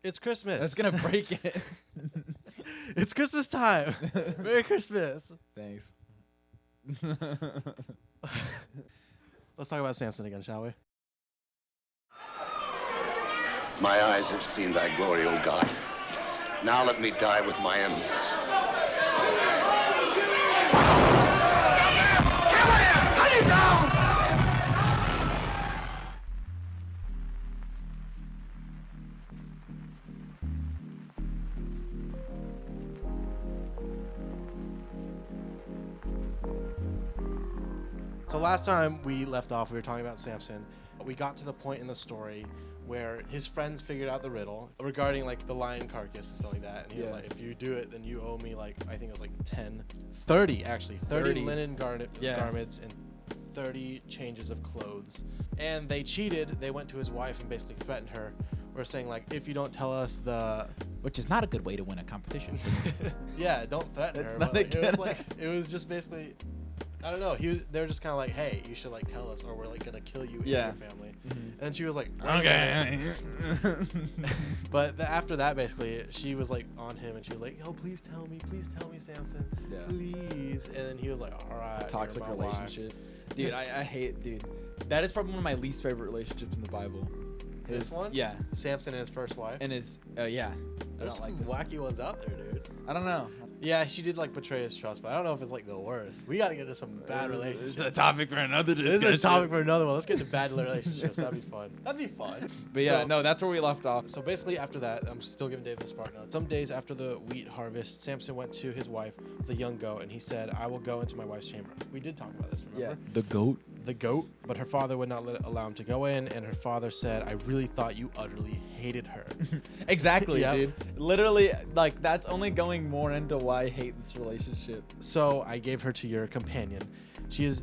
It's Christmas. That's gonna break it. It's Christmas time. Merry Christmas. Thanks. Let's talk about Samson again, shall we? My eyes have seen thy glory, O God. Now let me die with my enemies. Cut him down! So last time we left off, we were talking about Samson. We got to the point in the story where his friends figured out the riddle regarding like the lion carcass and stuff like that. And he was like, if you do it, then you owe me like, I think it was like 30 linen garments and 30 changes of clothes. And they cheated. They went to his wife and basically threatened her. We're saying like, if you don't tell us the... Which is not a good way to win a competition. Yeah, don't threaten her. But, like, it was just basically... I don't know. They were just kind of like, hey, you should like tell us, or we're like gonna kill you and your family. And then she was like, okay. But after that, basically, she was like on him, and she was like, oh, please tell me, Samson, please. And then he was like, all right. Toxic relationship, dude. I hate, dude. That is probably one of my least favorite relationships in the Bible. This one? Yeah. Samson and his first wife. And his, yeah. There's some wacky ones out there, dude. I don't know. Yeah, she did like betray his trust, but I don't know if it's like the worst. We got to get into some bad relationships. It's a topic for another discussion. This is a topic for another one. Let's get into bad relationships. That'd be fun. But yeah, no, that's where we left off. So basically after that, I'm still giving Dave this part now. Some days after the wheat harvest, Samson went to his wife, the young goat, and he said, I will go into my wife's chamber. We did talk about this, remember? Yeah. The goat? The goat, but her father would not allow him to go in, and her father said, I really thought you utterly hated her. Exactly, dude. Literally, like, that's only going more into why I hate this relationship. So I gave her to your companion. She is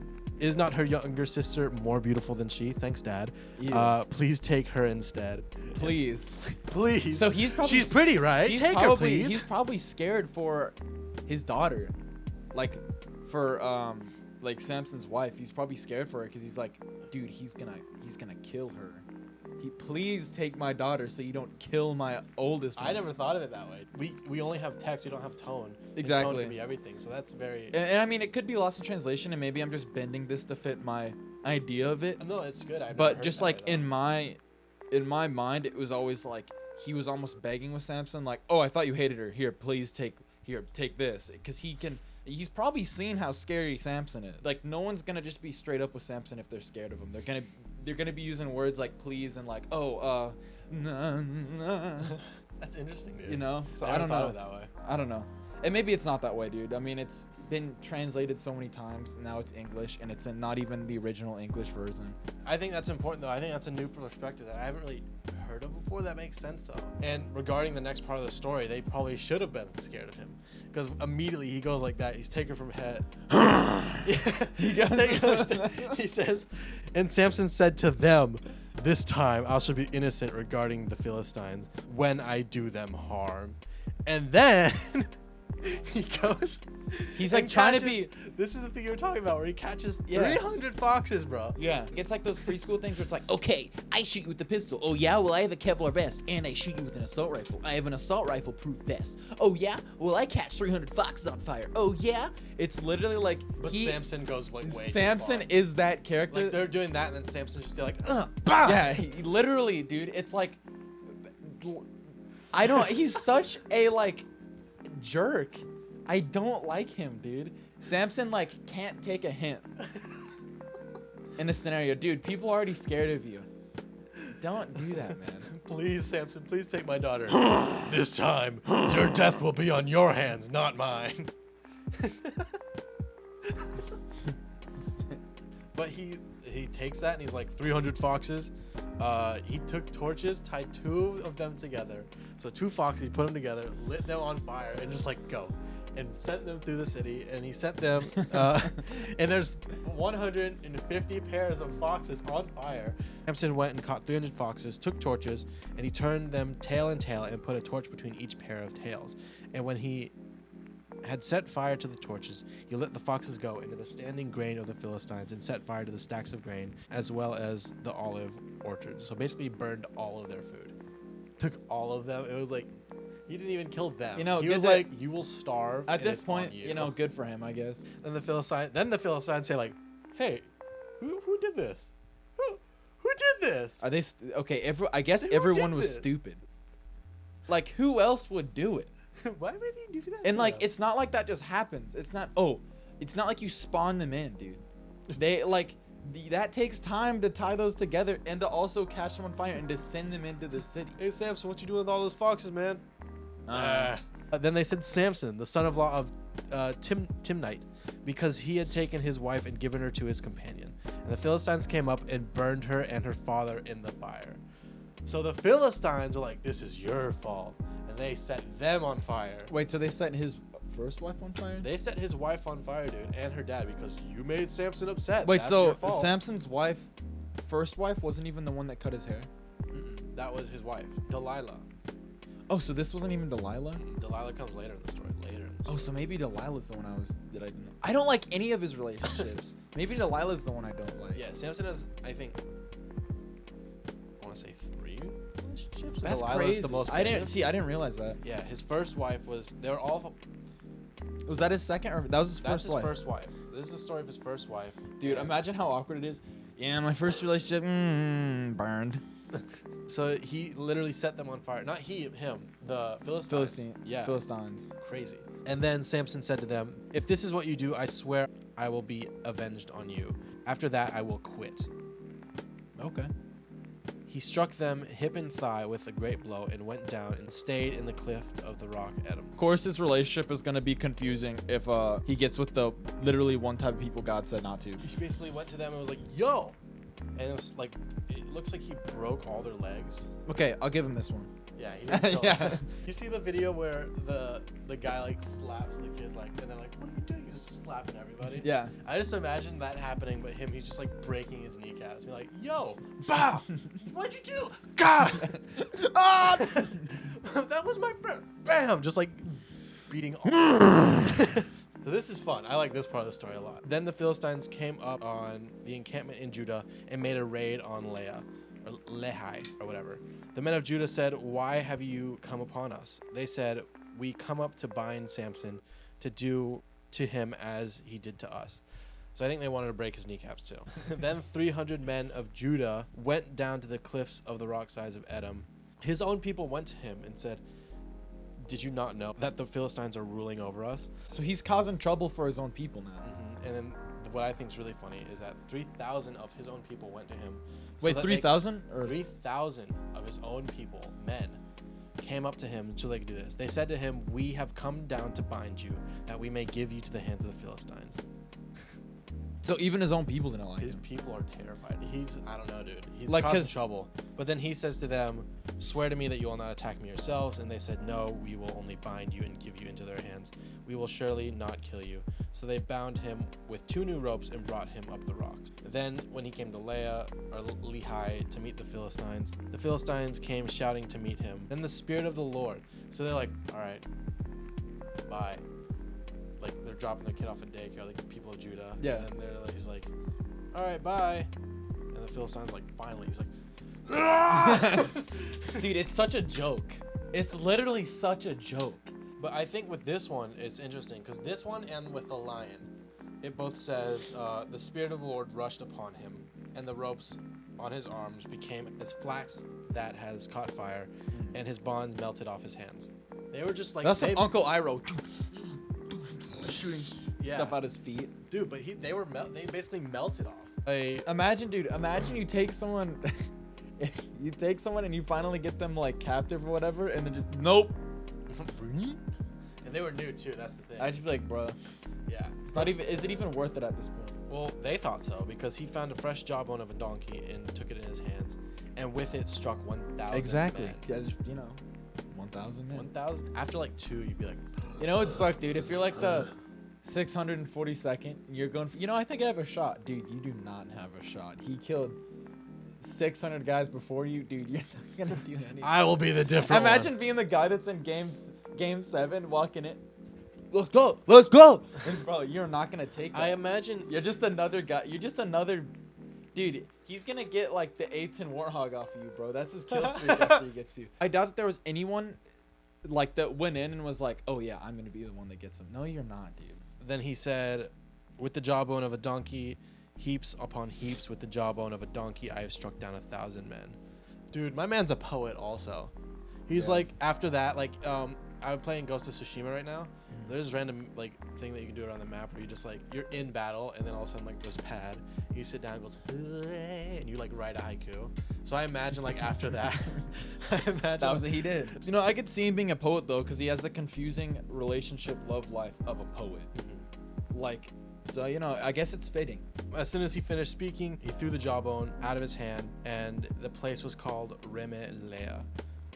not her younger sister more beautiful than she? Thanks, Dad. Please take her instead. Please. Please. So he's probably... She's pretty, right? Take her, please. He's probably scared for his daughter. Like, for... like Samson's wife, he's probably scared for her because he's like, dude, he's gonna kill her. Please take my daughter so you don't kill my oldest one. I never thought of it that way. We only have text, we don't have tone. Exactly. And tone can be everything, so that's very... And I mean, it could be lost in translation, and maybe I'm just bending this to fit my idea of it. No, it's good. But just like in my mind, it was always like he was almost begging with Samson, like, oh, I thought you hated her. Here, please take this, because he's probably seen how scary Samson is. Like, no one's gonna just be straight up with Samson if they're scared of him. They're gonna be using words like please and like, oh, nah. That's interesting, dude. You know? So I don't thought know. of it that way. I don't know. And maybe it's not that way, dude. I mean, it's been translated so many times. Now it's English, and it's not even the original English version. I think that's important, though. I think that's a new perspective that I haven't really heard of before. That makes sense, though. And regarding the next part of the story, they probably should have been scared of him, because immediately he goes like that. He's taken from head. He says, and Samson said to them, this time I shall be innocent regarding the Philistines when I do them harm. And then he goes... He's like trying to be... This is the thing you were talking about, where he catches 300 foxes, bro. Yeah. It's like those preschool things where it's like, okay, I shoot you with the pistol. Oh, yeah? Well, I have a Kevlar vest, and I shoot you with an assault rifle. I have an assault rifle-proof vest. Oh, yeah? Well, I catch 300 foxes on fire. Oh, yeah? It's literally like... But Samson goes like way Samson too far. is that character. Like, they're doing that, and then Samson's just like, bah! Yeah, literally, dude. It's like... I don't... He's such a, like, jerk. I don't like him, dude. Samson, like, can't take a hint in a scenario. Dude, people are already scared of you. Don't do that, man. Please, Samson, please take my daughter. This time, your death will be on your hands, not mine. But he takes that, and he's like, 300 foxes. He took torches, tied 2 of them together. So 2 foxes, he put them together, lit them on fire, and just like, go. And sent them through the city, and he sent them and there's 150 pairs of foxes on fire. Samson went and caught 300 foxes, took torches, and he turned them tail and tail and put a torch between each pair of tails. And when he had set fire to the torches, he let the foxes go into the standing grain of the Philistines and set fire to the stacks of grain as well as the olive orchards. So basically burned all of their food. took all of them. It was like, he didn't even kill them. You know, he was like, you will starve. At and this it's point, on you know, good for him, I guess. Then the Philistines say like, hey, who did this? Who did this? Are they okay? I guess Who everyone did was this? stupid. Like, who else would do it? Why would he do that? And to like, them? it's not like that just happens. It's not. Oh, it's not like you spawn them in, dude. They like that takes time to tie those together and to also catch them on fire and to send them into the city. Hey Samson, what you doing with all those foxes, man? Then they said Samson, the son-in-law of Timnite, because he had taken his wife and given her to his companion. And the Philistines came up and burned her and her father in the fire. So the Philistines were like, this is your fault. And they set them on fire. Wait, so they set his first wife on fire? They set his wife on fire, dude, and her dad, because you made Samson upset. Wait, That's so your fault. Samson's first wife, wasn't even the one that cut his hair? That was his wife, Delilah. Oh, so this wasn't even Delilah? Delilah comes later in the story. Oh, so maybe Delilah's the one I didn't know. I don't like any of his relationships. Maybe Delilah's the one I don't like. Yeah, Samson has, I think, I want to say 3 relationships. That's Delilah's crazy. The most I famous. didn't realize that. Yeah, his first wife they were all. Was that his second or that was his That's first his wife? first wife. This is the story of his first wife. Dude, imagine how awkward it is. Yeah, my first relationship burned. So he literally set them on fire. Not him. The Philistines. Yeah. Philistines. Crazy. And then Samson said to them, if this is what you do, I swear I will be avenged on you. After that, I will quit. Okay. He struck them hip and thigh with a great blow and went down and stayed in the cliff of the rock Edom. Of course, his relationship is gonna be confusing if he gets with the literally one type of people God said not to. He basically went to them and was like, yo! And it's like, it looks like he broke all their legs. Okay, I'll give him this one. Yeah, he didn't kill Yeah. them. You see the video where the guy like slaps the kids like, and they're like, what are you doing? He's just slapping everybody. Yeah. I just imagine that happening, but he's just like breaking his kneecaps. Be like, yo, bow! What'd you do? God! Ah! That was my friend. Bam! Just like beating all. So this is fun. I like this part of the story a lot. Then the Philistines came up on the encampment in Judah and made a raid on Lehi, or whatever. The men of Judah said, why have you come upon us? They said, we come up to bind Samson, to do to him as he did to us. So I think they wanted to break his kneecaps too. Then 300 men of Judah went down to the cliffs of the rock sides of Edom. His own people went to him and said, did you not know that the Philistines are ruling over us? So he's causing trouble for his own people now. And then what I think is really funny is that 3,000 of his own people went to him. Wait, 3,000? Or 3,000 of his own people, men, came up to him so they could do this. They said to him, we have come down to bind you, that we may give you to the hands of the Philistines. So even his own people didn't like His him. people are terrified. I don't know, dude. He's Like, causing 'cause- trouble. But then he says to them, swear to me that you will not attack me yourselves. And they said, no, we will only bind you and give you into their hands. We will surely not kill you. So they bound him with 2 new ropes and brought him up the rocks. Then when he came to Lehi to meet the Philistines came shouting to meet him. Then the Spirit of the Lord. So they're like, all right, bye. Like they're dropping their kid off at daycare, like the people of Judah. Yeah. And he's like, all right, bye. And the Philistines like, finally, he's like, Dude, it's such a joke. It's literally such a joke. But I think with this one, it's interesting because this one and with the lion, it both says the Spirit of the Lord rushed upon him, and the ropes on his arms became as flax that has caught fire, and his bonds melted off his hands. They were just like That's some Uncle Iroh shooting Yeah. stuff out his feet. dude, but they basically melted off. Imagine you take someone, you take someone and you finally get them like captive or whatever, and then just nope. And they were new too. That's the thing. I'd just be like, bro, Yeah. it's not even. Is it even worth it at this point? Well, they thought so because he found a fresh jawbone of a donkey and took it in his hands, and with it struck 1,000. Exactly. men. Yeah, just, 1,000 men. 1,000. After like 2, you'd be like, You know what'd suck, dude? If you're like the 642nd, and you're going for, I think I have a shot. Dude, you do not have a shot. He killed 600 guys before you. Dude, you're not going to do anything. I will be the different Imagine being the guy that's in game 7, walking in. Let's go. And bro, you're not going to take that. I imagine. You're just another guy. You're just another... Dude, He's gonna get like the A10 Warthog off of you, bro. That's his kill streak after he gets you. I doubt that there was anyone like that went in and was like, oh yeah, I'm gonna be the one that gets him. No, you're not, dude. Then he said, with the jawbone of a donkey, heaps upon heaps, with the jawbone of a donkey, I have struck down 1,000 men. Dude, my man's a poet also. He's like, after that, like, I'm playing Ghost of Tsushima right now. There's this random like thing that you can do around the map where you just like you're in battle and then all of a sudden like this pad, you sit down and goes and you like write a haiku. So I imagine like after that, that was what he did. You know, I could see him being a poet though, because he has the confusing relationship love life of a poet. Like, so you know, I guess it's fitting. As soon as he finished speaking, he threw the jawbone out of his hand, and the place was called Remelea,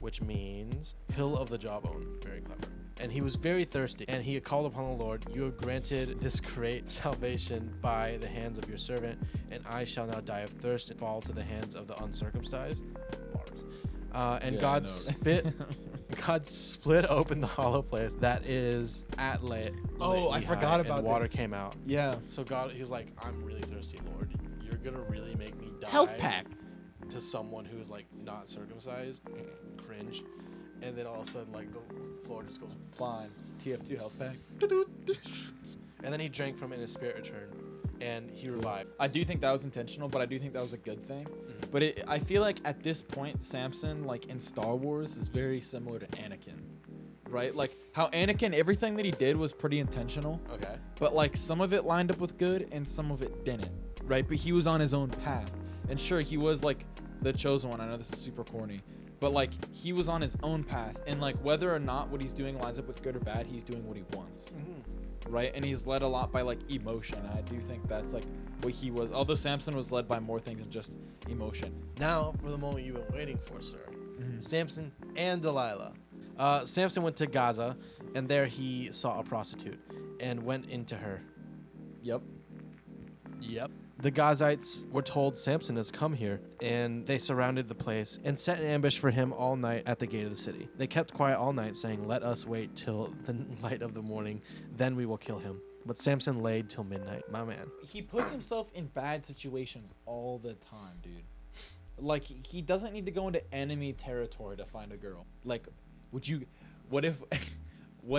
which means hill of the jawbone. Very clever. And he was very thirsty, and he had called upon the Lord. You have granted this great salvation by the hands of your servant, and I shall now die of thirst and fall to the hands of the uncircumcised. And God split open the hollow place that is at Lehi. Oh, I forgot about and water this. came out. Yeah. So God, he's like, I'm really thirsty, Lord. You're gonna really make me die. Health pack. To someone who's like not circumcised. Cringe. And then all of a sudden, like, the floor just goes flying. TF2 health pack. And then he drank from it and his spirit returned. And he revived. I do think that was intentional, but I do think that was a good thing. But I feel like at this point, Samson, like in Star Wars, is very similar to Anakin. Right? Like, how Anakin, everything that he did was pretty intentional. Okay. But, like, some of it lined up with good and some of it didn't. Right? But he was on his own path. And sure, he was, like, the chosen one. I know this is super corny. But, like, he was on his own path. And, like, whether or not what he's doing lines up with good or bad, he's doing what he wants. Right? And he's led a lot by, like, emotion. I do think that's, like, what he was. Although Samson was led by more things than just emotion. Now, for the moment you've been waiting for, sir. Samson and Delilah. Samson went to Gaza, and there he saw a prostitute and went into her. Yep. The Gazites were told Samson has come here, and they surrounded the place and set an ambush for him all night at the gate of the city. They kept quiet all night, saying, let us wait till the light of the morning, then we will kill him. But Samson laid till midnight. My man. He puts himself in bad situations all the time, dude. Like, he doesn't need to go into enemy territory to find a girl. Like, what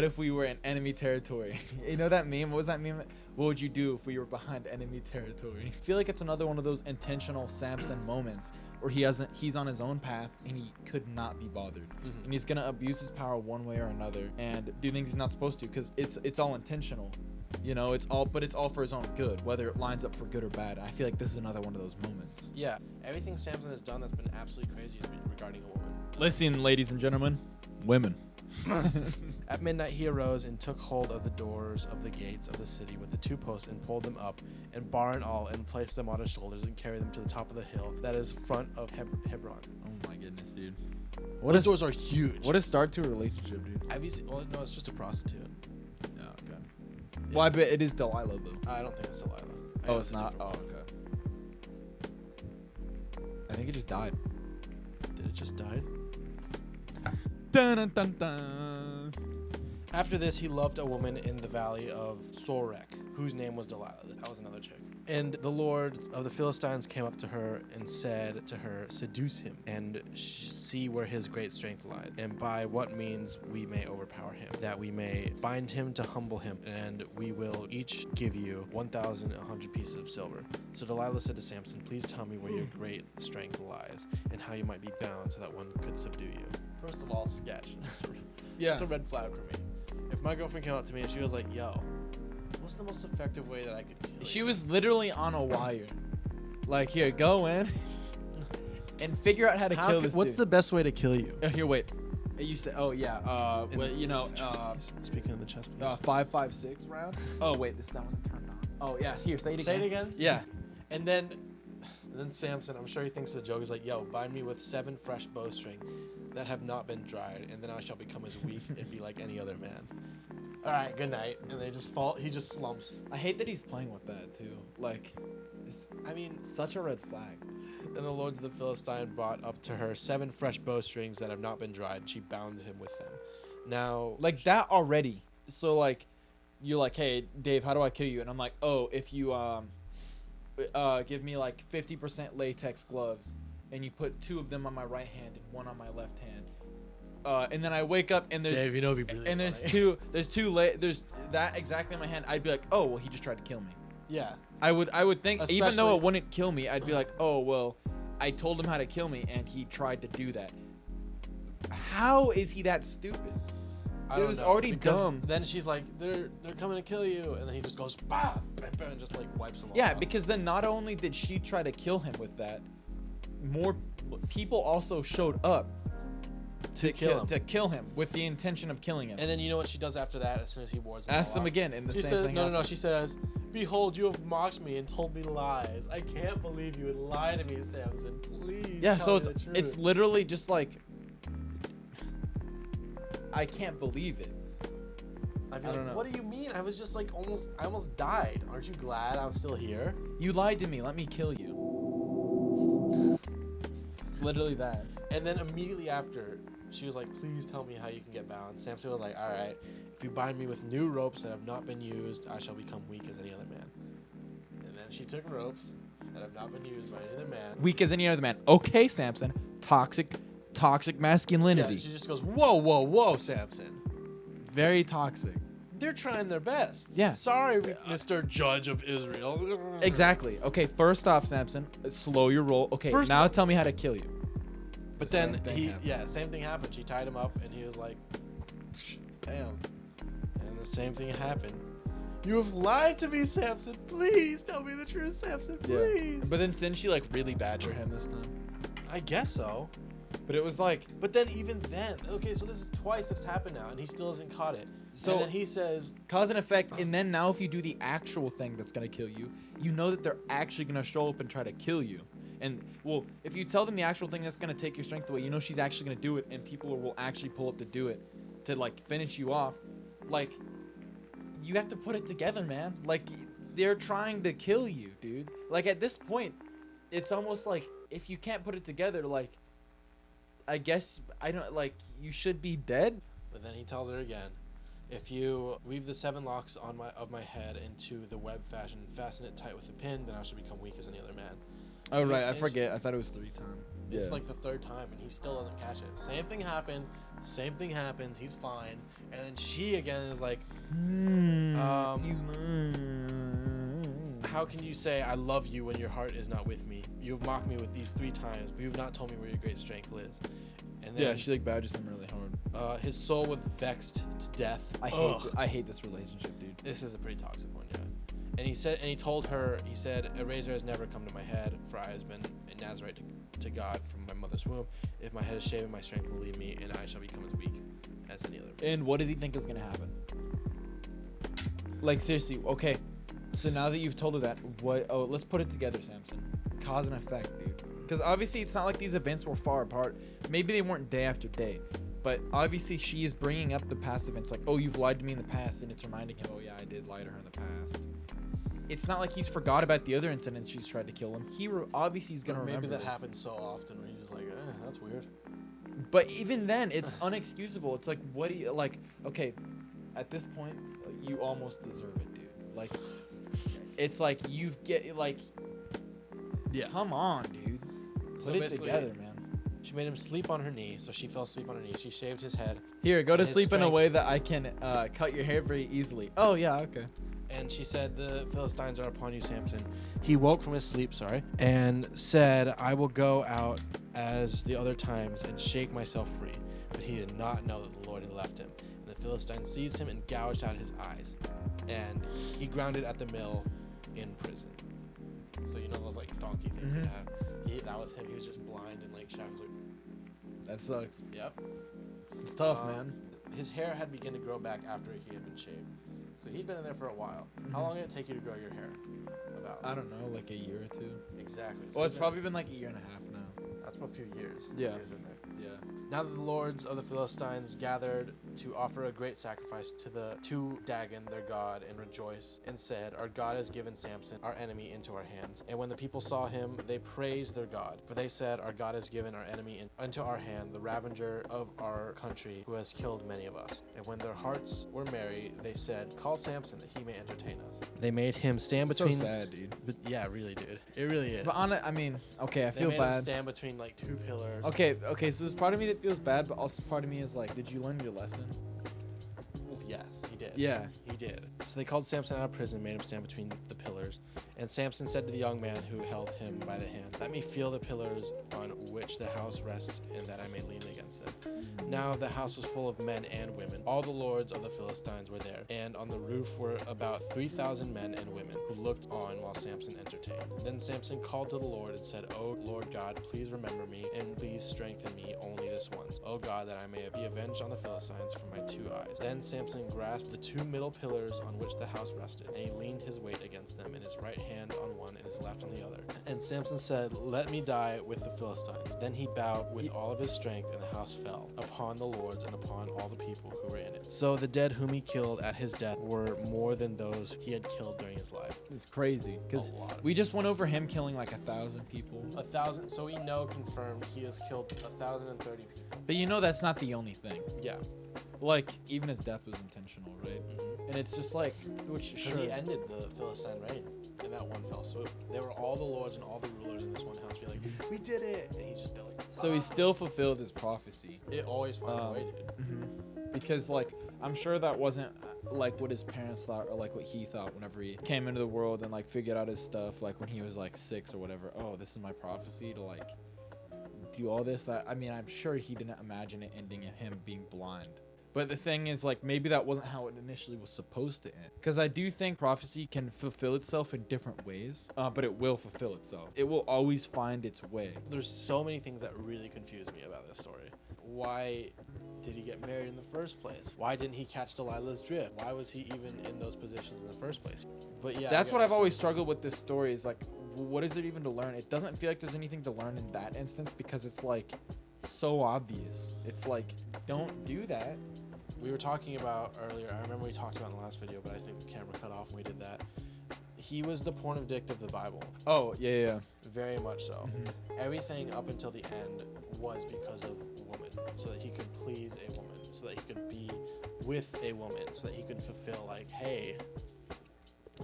if we were in enemy territory? You know that meme? What was that meme? What would you do if we were behind enemy territory? I feel like it's another one of those intentional Samson moments where he's on his own path and he could not be bothered. And he's going to abuse his power one way or another and do things he's not supposed to, because it's all intentional. You know, it's all for his own good, whether it lines up for good or bad. I feel like this is another one of those moments. Yeah. Everything Samson has done that's been absolutely crazy is regarding a woman. Listen, ladies and gentlemen, women. At midnight he arose and took hold of the doors of the gates of the city with the two posts and pulled them up, and bar and all, and placed them on his shoulders and carried them to the top of the hill that is front of Hebron. Oh my goodness, dude. Those doors are huge. What a start to a relationship, dude. Have you seen? Well, no, it's just a prostitute. Oh, okay. Yeah. Well, I bet it is Delilah, though. I don't think it's Delilah. Oh, it's not? Oh, okay. I think it just died. Did it just die? Dun, dun, dun, dun. After this, he loved a woman in the valley of Sorek, whose name was Delilah. That was another chick. And the Lord of the Philistines came up to her and said to her, seduce him and see where his great strength lies, and by what means we may overpower him, that we may bind him to humble him, and we will each give you 1,100 pieces of silver. So Delilah said to Samson, please tell me where your great strength lies, and how you might be bound so that one could subdue you. First of all, sketch. Yeah. It's a red flag for me. If my girlfriend came up to me and she was like, yo, what's the most effective way that I could kill you? She was literally on a wire. Like, here, go in and figure out how to kill this What's dude. the best way to kill you? Here, wait. You said, oh, yeah. Well, you know, Speaking of the chess piece. 5-5-6 round. Oh, wait, that wasn't turned on. Oh, yeah. Here, say it again. Say it again? Yeah. And then Samson, I'm sure he thinks the joke is like, yo, bind me with 7 fresh bowstring that have not been dried, and then I shall become as weak and be like any other man. All right, good night. And they just fall. He just slumps. I hate that he's playing with that, too. Like, such a red flag. Then the lords of the Philistine brought up to her 7 fresh bowstrings that have not been dried, and she bound him with them. Now, like that already. So, like, you're like, hey, Dave, how do I kill you? And I'm like, oh, if you give me like 50% latex gloves, and you put 2 of them on my right hand and 1 on my left hand. And then I wake up and there's Dave, you know, it'd be really and funny. there's that exactly in my hand. I'd be like, oh well, he just tried to kill me. Yeah. I would think, even though Especially- it wouldn't kill me, I'd be like, oh well, I told him how to kill me and he tried to do that. How is he that stupid? I It don't was know, already because dumb. Then she's like, they're coming to kill you, and then he just goes, bah, and just like wipes them all Yeah, out. because then not only did she try to kill him with that, more people also showed up to kill him with the intention of killing him. And then you know what she does after that? As soon as he wards them Ask all him off? again, and the She same says, thing. no. happened. She says, "Behold, you have mocked me and told me lies. I can't believe you would lie to me, Samson. Please." Yeah, tell so me the it's truth." literally just like, I can't believe it. I'd be I like, don't know. What do you mean? I was just like I almost died. Aren't you glad I'm still here? You lied to me. Let me kill you. It's literally that. And then immediately after, she was like, "Please tell me how you can get bound." Samson was like, "All right, if you bind me with new ropes that have not been used, I shall become weak as any other man." And then she took ropes that have not been used by any other man. Weak as any other man. Okay, Samson. Toxic masculinity. Yeah, she just goes, "Whoa, Samson." Very toxic. They're trying their best. Yeah. Sorry, Mr. Judge of Israel. Exactly. Okay, first off, Samson, slow your roll. Okay, First now off- tell me how to kill you. But The then same thing happened. same thing happened. She tied him up, and he was like, "Damn." And the same thing happened. "You have lied to me, Samson. Please tell me the truth, Samson. Please." But then she like really badgered him this time. I guess so. But it was like, But then even then, okay, so this is twice that's happened now, and he still hasn't caught it. So- and then he says, cause and effect, and then now if you do the actual thing that's gonna kill you, you know that they're actually gonna show up and try to kill you. And well, if you tell them the actual thing that's gonna take your strength away, you know she's actually gonna do it, and people will actually pull up to do it to like finish you off. Like, you have to put it together, man. Like, they're trying to kill you, dude. Like at this point, it's almost like if you can't put it together, like, I guess I don't like you should be dead. but then he tells her again, "If you weave the 7 locks of my head into the web fashion and fasten it tight with a pin, then I shall become weak as any other man." Oh He's- right, I and forget. I thought it was 3 times. It's like the 3rd time, and he still doesn't catch it. Same thing happened. Same thing happens. He's fine. And then she again is like, "How can you say I love you when your heart is not with me? You have mocked me with these 3 times, but you have not told me where your great strength lives." And then Yeah, she like badges him really hard. his soul was vexed to death. I hate this relationship, dude. This is a pretty toxic one, yeah. And he told her, he said, "A razor has never come to my head, for I have been a Nazarite to God from my mother's womb. If my head is shaven, my strength will leave me, and I shall become as weak as any other man." And what does he think is gonna happen? Like seriously, okay. So now that you've told her that, what? Oh, let's put it together, Samson. Cause and effect, dude. Because obviously it's not like these events were far apart. Maybe they weren't day after day, but obviously she is bringing up the past events. Like, oh, you've lied to me in the past, and it's reminding him, oh yeah, I did lie to her in the past. It's not like he's forgot about the other incidents she's tried to kill him. Obviously he's gonna Maybe remember that this. happens so often where he's just like, that's weird. But even then, it's unexcusable. It's like, what do you like? Okay, at this point, you almost deserve it, dude. Like, it's like you've get like, Yeah. come on, dude. So Put it basically- together, man. She made him sleep on her knee, so she fell asleep on her knee. She shaved his head, Here, go to His sleep in a strength. way that I can cut your hair very easily. Oh yeah, okay. and she said, "The Philistines are upon you, Samson." He woke from his sleep, and said, "I will go out as the other times and shake myself free." But he did not know that the Lord had left him. And the Philistines seized him and gouged out his eyes. And he grounded at the mill in prison. So you know those like donkey things Mhm. they have? That was him. He was just blind and like shackles. That sucks. Yep. It's tough, Um, man. His hair had begun to grow back after he had been shaved. So he'd been in there for a while. How Mhm. long did it take you to grow your hair? About. I don't know, like a year or two. Exactly. So Well, it's he's probably been like a year and a half now. That's about a few years. Yeah. He was in there. Yeah. Now that the lords of the Philistines gathered to offer a great sacrifice to Dagon, their god, and rejoice, and said, "Our God has given Samson, our enemy, into our hands." And when the people saw him, they praised their God. For they said, "Our God has given our enemy into our hand, the ravager of our country, who has killed many of us." And when their hearts were merry, they said, "Call Samson, that he may entertain us." They made him stand between... So sad, dude. But yeah, really, dude. It really is. But I mean, okay, I They feel made him bad. stand between like two pillars. Okay, so there's part of me that feels bad, but also part of me is like, did you learn your lesson? Well, yes, he did. Yeah. He did. So they called Samson out of prison, made him stand between the pillars. And Samson said to the young man who held him by the hand, "Let me feel the pillars on which the house rests, and that I may lean against them." Now the house was full of men and women. All the lords of the Philistines were there, and on the roof were about 3,000 men and women who looked on while Samson entertained. Then Samson called to the Lord and said, "O Lord God, please remember me, and please strengthen me only this once. O God, that I may be avenged on the Philistines for my 2 eyes." Then Samson grasped the 2 middle pillars on which the house rested, and he leaned his weight against them, and his right hand on one and his left on the other. And Samson said, "Let me die with the Philistines." Then he bowed with all of his strength, and the house fell upon the lords and upon all the people who were in it. So the dead whom he killed at his death were more than those he had killed during his life. It's crazy because A lot. we just went over him killing like 1,000 people. 1,000. So we know confirmed he has killed 1,030 people. But you know that's not the only thing. Yeah. Like even his death was intentional, right? Mm-hmm. And it's just like, which Because sure. he ended the Philistine reign in that one fell swoop. There were all the lords and all the rulers in this one house be like, "We did it!" And he's just be like, So he still fulfilled his prophecy. It always finds a way, dude. Because like I'm sure that wasn't like what his parents thought or like what he thought whenever he came into the world and like figured out his stuff, like when he was like 6 or whatever. Oh, this is my prophecy to like do all this. That I mean, I'm sure he didn't imagine it ending in him being blind. But the thing is, like, maybe that wasn't how it initially was supposed to end. Because I do think prophecy can fulfill itself in different ways, but it will fulfill itself. It will always find its way. There's so many things that really confuse me about this story. Why did he get married in the first place? Why didn't he catch Delilah's drift? Why was he even in those positions in the first place? But yeah, That's what I've always struggled with this story is like, what is there even to learn? It doesn't feel like there's anything to learn in that instance because it's like so obvious. It's like, don't do that. We were talking about earlier, I remember we talked about in the last video, but I think the camera cut off when we did that. He was the porn addict of the Bible. Oh, yeah. Very much so. Everything up until the end was because of woman, so that he could please a woman, so that he could be with a woman, so that he could fulfill like, hey,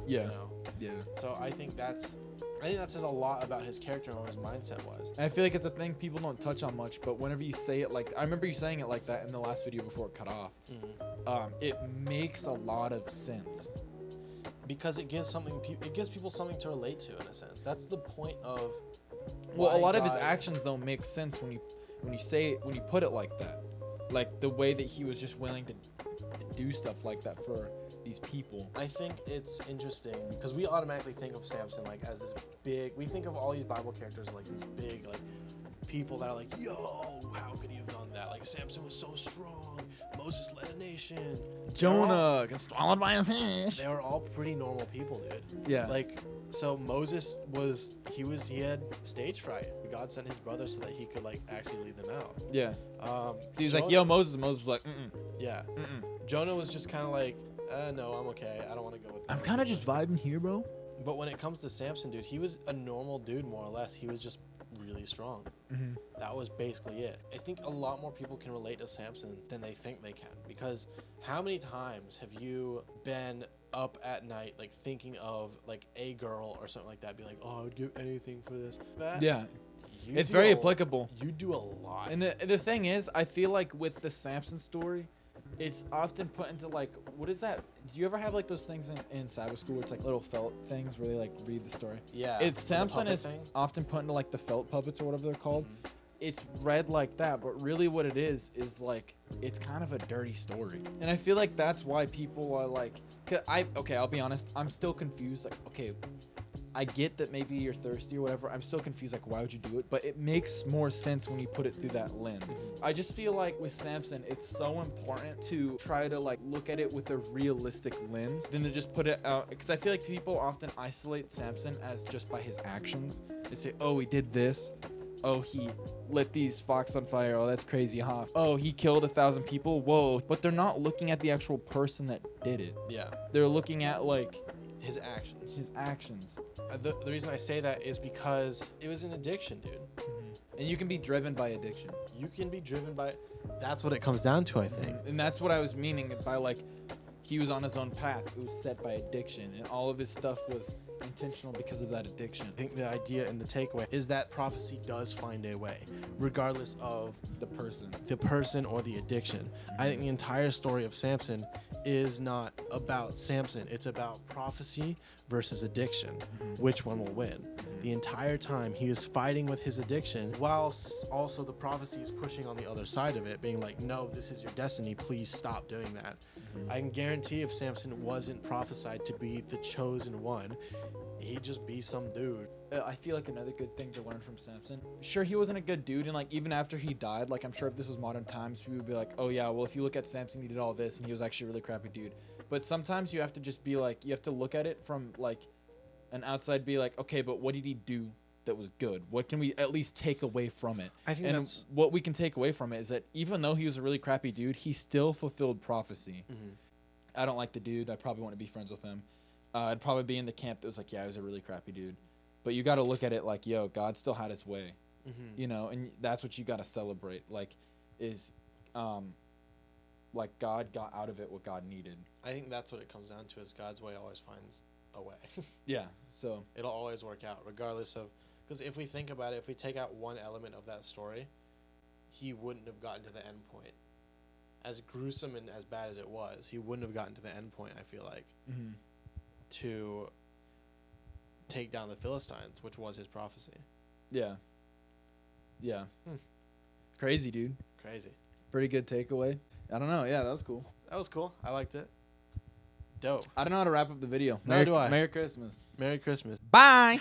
Yeah. you know. Yeah. So I think that says a lot about his character and what his mindset was. And I feel like it's a thing people don't touch on much, but whenever you say it like, I remember you saying it like that in the last video before it cut off. It makes a lot of sense. Because it gives people something to relate to in a sense. That's the point of. Well, a why lot of his God- actions though make sense when you say it, when you put it like that, like the way that he was just willing to do stuff like that for these people. I think it's interesting because we automatically think of Samson like as this big. We think of all these Bible characters like these big like people that are like, yo, how could he have done that? Like Samson was so strong. Moses led a nation. Jonah gets swallowed by a fish. They were all pretty normal people, dude. Yeah. Like, so Moses he had stage fright. God sent his brother so that he could like actually lead them out. Yeah. So he was like, yo, Moses. Moses was like, Yeah. Jonah was just kind of like, no, I'm okay. I don't want to go with I'm them." kind of just vibing here, bro. But when it comes to Samson, dude, he was a normal dude, more or less. He was just really strong. That was basically it. I think a lot more people can relate to Samson than they think they can. Because how many times have you been up at night, like thinking of like a girl or something like that, be like, oh, I'd give anything for this? That, Yeah. you It's do very a- applicable. You do a lot. And the thing is, I feel like with the Samson story, it's often put into like, what is that? Do you ever have like those things in Sabbath school where it's like little felt things where they like read the story? Yeah. It's the Samson puppet is things. often put into like the felt puppets or whatever they're called. It's read like that, but really what it is like it's kind of a dirty story. And I feel like that's why people are like, I'll be honest, I'm still confused. Like, okay, I get that maybe you're thirsty or whatever. I'm still confused, like, why would you do it? But it makes more sense when you put it through that lens. I just feel like with Samson, it's so important to try to, like, look at it with a realistic lens than to just put it out. Because I feel like people often isolate Samson as just by his actions. They say, oh, he did this. oh, he lit these fox on fire. Oh, that's crazy, huh? Oh, he killed 1,000 people. Whoa. But they're not looking at the actual person that did it. Yeah. They're looking at, like, His actions. his actions. The reason I say that is because it was an addiction, dude. And you can be driven by addiction. You can be driven by. That's what it comes down to, I think. And that's what I was meaning by, like, he was on his own path. It was set by addiction. And all of his stuff was intentional because of that addiction. I think the idea and the takeaway is that prophecy does find a way, regardless of The person. or the addiction. I think the entire story of Samson is not about Samson. It's about prophecy versus addiction. Which one will win? The entire time he is fighting with his addiction, whilst also the prophecy is pushing on the other side of it, being like, no, this is your destiny. Please stop doing that. I can guarantee if Samson wasn't prophesied to be the chosen one, he'd just be some dude. I feel like another good thing to learn from Samson. Sure, he wasn't a good dude, and like even after he died, like I'm sure if this was modern times, people would be like, oh yeah, well if you look at Samson, he did all this, and he was actually a really crappy dude. But sometimes you have to just be like, you have to look at it from like an outside, be like, okay, but what did he do that was good? What can we at least take away from it? I think and that's what we can take away from it is that even though he was a really crappy dude, he still fulfilled prophecy. I don't like the dude. I probably want to be friends with him. I'd probably be in the camp that was like, yeah, he was a really crappy dude. But you got to look at it like, yo, God still had his way, you know, and that's what you got to celebrate. Like, like God got out of it what God needed. I think that's what it comes down to is God's way always finds a way. Yeah. So It'll always work out regardless of, because if we think about it, if we take out one element of that story, he wouldn't have gotten to the end point. As gruesome and as bad as it was, he wouldn't have gotten to the end point, I feel like, to take down the Philistines, which was his prophecy. yeah. Yeah. Crazy, dude. Crazy. Pretty good takeaway. I don't know. Yeah, that was cool. That was cool. I liked it. Dope. I don't know how to wrap up the video. Neither do I. Merry Christmas. Merry Christmas. Bye.